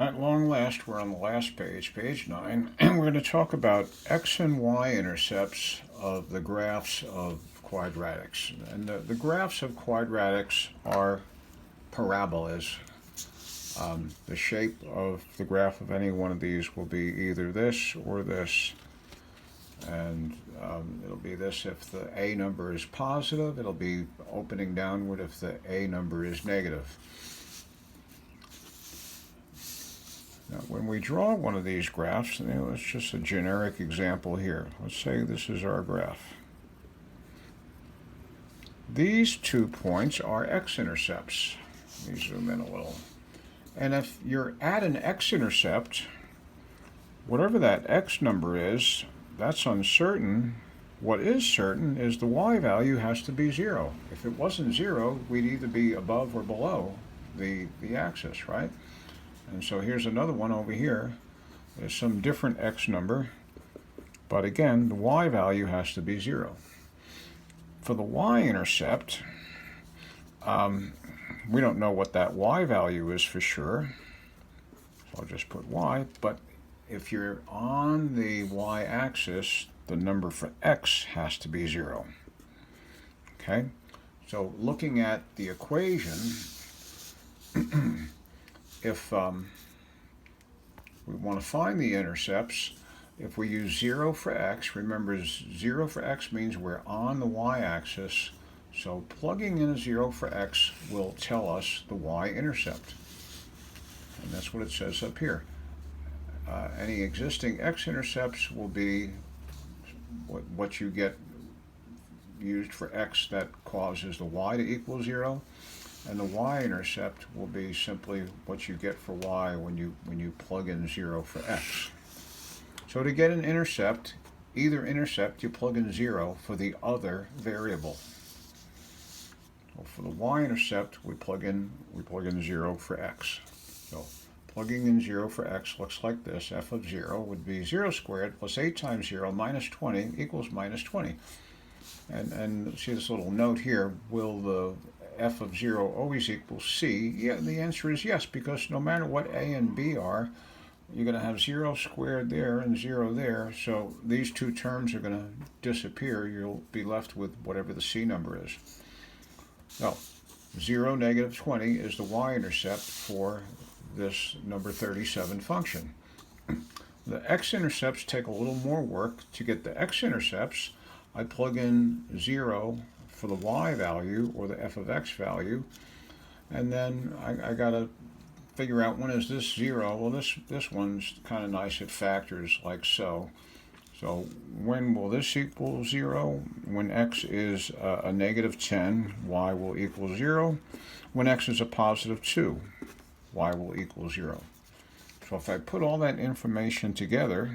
At long last, we're on the last page, page 9, and we're going to talk about X and Y intercepts of the graphs of quadratics. And the graphs of quadratics are parabolas. The shape of the graph of any one of these will be either this or this. And it'll be this if the A number is positive, it'll be opening downward if the A number is negative. Now, when we draw one of these graphs, it's just a generic example here. Let's say this is our graph. These 2 points are X-intercepts. Let me zoom in a little. And if you're at an X-intercept, whatever that X number is, that's uncertain. What is certain is the Y value has to be 0. If it wasn't 0, we'd either be above or below the axis, right? And so here's another one over here. There's some different X number, but again, the Y value has to be 0. For the Y-intercept, we don't know what that Y value is for sure, so I'll just put Y, but if you're on the Y-axis, the number for X has to be 0. Okay, so looking at the equation, if we want to find the intercepts, if we use 0 for X, remember 0 for X means we're on the Y-axis, so plugging in a 0 for X will tell us the Y-intercept. And that's what it says up here. Any existing X-intercepts will be what you get used for X that causes the Y to equal 0. And the Y-intercept will be simply what you get for Y when you plug in 0 for X. So to get an intercept, either intercept, you plug in 0 for the other variable. So for the Y-intercept, we plug in 0 for X. So plugging in 0 for X looks like this. F of 0 would be 0 squared plus 8 times 0 minus 20 equals minus 20. And see this little note here, will the F of 0 always equals C? Yeah, the answer is yes, because no matter what A and B are, you're going to have 0 squared there and 0 there, so these 2 terms are going to disappear. You'll be left with whatever the C number is. No, 0, negative 20 is the Y-intercept for this number 37 function. The X-intercepts take a little more work. To get the X-intercepts, I plug in 0 for the Y value, or the F of X value, and then I got to figure out when is this 0. Well, this one's kind of nice. It factors like so. So when will this equal 0? When X is a negative 10, Y will equal 0. When X is a positive 2, Y will equal 0. So if I put all that information together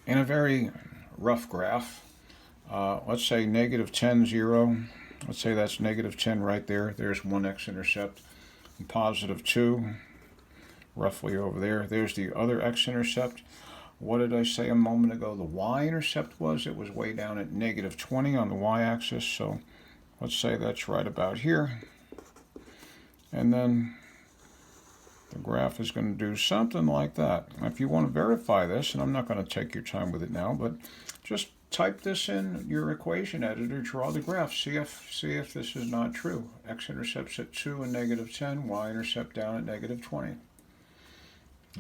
in a very rough graph, let's say negative 10, 0. Let's say that's negative 10 right there. There's one X-intercept. And positive 2, roughly over there. There's the other X-intercept. What did I say a moment ago the Y-intercept was? It was way down at negative 20 on the Y-axis. So let's say that's right about here. And then the graph is going to do something like that. Now, if you want to verify this, and I'm not going to take your time with it now, but just type this in your equation editor, draw the graph, see if this is not true. X-intercepts at 2 and negative 10, Y-intercept down at negative 20.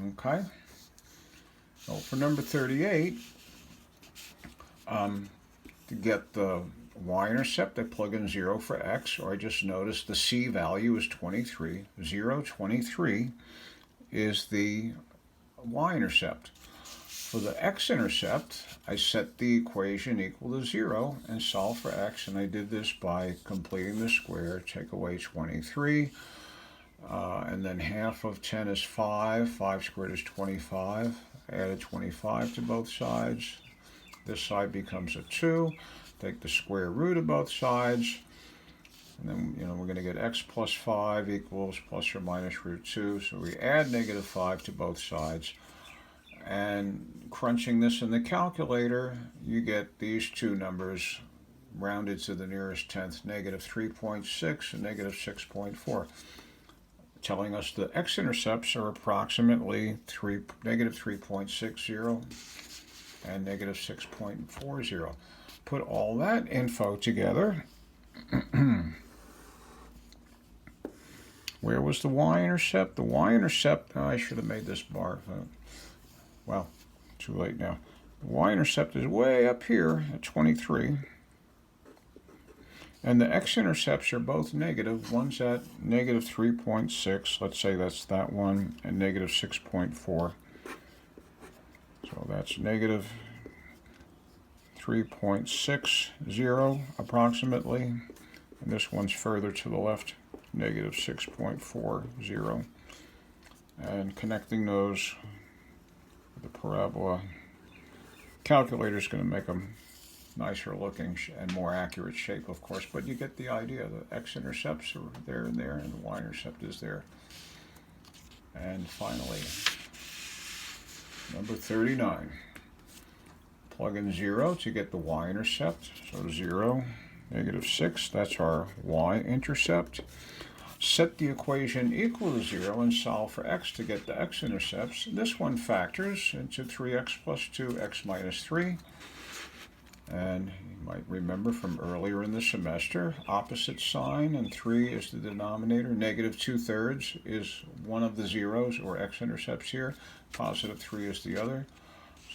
Okay? So for number 38, to get the Y-intercept, I plug in 0 for X, or I just notice the C value is 23. 0, 23 is the Y-intercept. For the X-intercept, I set the equation equal to 0 and solve for X, and I did this by completing the square, take away 23, and then half of 10 is 5, 5 squared is 25, added 25 to both sides. This side becomes a 2, take the square root of both sides, and then we're going to get X plus 5 equals plus or minus root 2, so we add negative 5 to both sides. And crunching this in the calculator, you get these 2 numbers rounded to the nearest tenth, negative 3.6 and negative 6.4. telling us the X-intercepts are approximately negative 3.60 and negative 6.40. Put all that info together. Where was the Y-intercept? The Y-intercept, I should have made this bar. Well, too late now. The Y-intercept is way up here at 23. And the X-intercepts are both negative. One's at negative 3.6. Let's say that's that one, and negative 6.4. So that's negative 3.60 approximately. And this one's further to the left, negative 6.40. And connecting those with the parabola, calculator is going to make them nicer looking and more accurate shape, of course, but you get the idea. The X-intercepts are there, and the Y-intercept is there. And finally, number 39. Plug in 0 to get the Y-intercept. So 0, negative 6, that's our Y-intercept. Set the equation equal to 0 and solve for x to get the X-intercepts. This one factors into 3x plus 2, x minus 3. And you might remember from earlier in the semester, opposite sign, and 3 is the denominator. Negative 2/3 is one of the zeros, or X-intercepts here. Positive 3 is the other.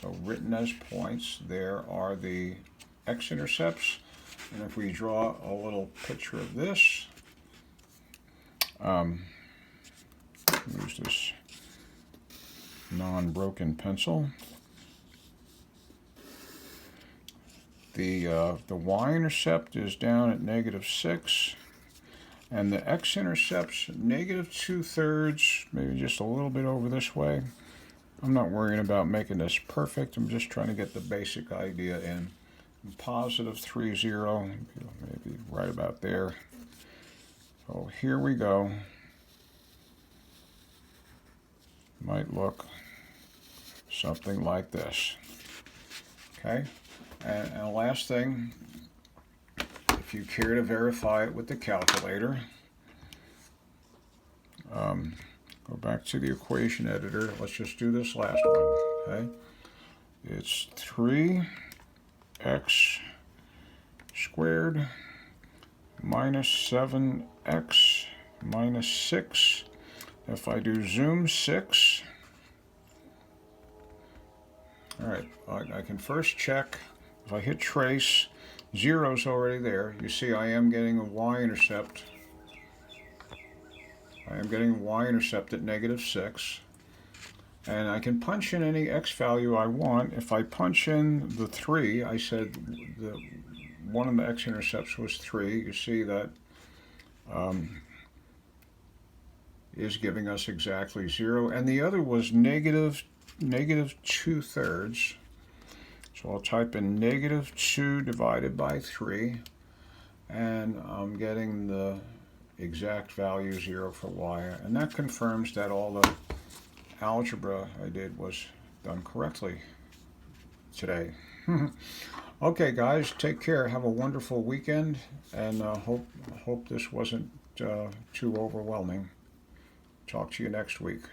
So written as points, there are the X-intercepts. And if we draw a little picture of this, use this non-broken pencil. The Y-intercept is down at negative 6, and the X-intercepts negative 2/3, maybe just a little bit over this way. I'm not worrying about making this perfect. I'm just trying to get the basic idea in. Positive 3/0, maybe right about there. So here we go. Might look something like this. Okay. And the last thing, if you care to verify it with the calculator, go back to the equation editor. Let's just do this last one, okay? It's 3x squared minus 7x minus 6. If I do zoom 6, all right, I can first check. If I hit trace, 0's already there. You see I am getting a Y-intercept. I am getting a Y-intercept at negative 6. And I can punch in any X value I want. If I punch in the 3, I said one of the X-intercepts was 3. You see that is giving us exactly 0. And the other was negative 2/3. So I'll type in negative 2 divided by 3, and I'm getting the exact value 0 for y. And that confirms that all the algebra I did was done correctly today. Okay, guys, take care. Have a wonderful weekend, and hope this wasn't too overwhelming. Talk to you next week.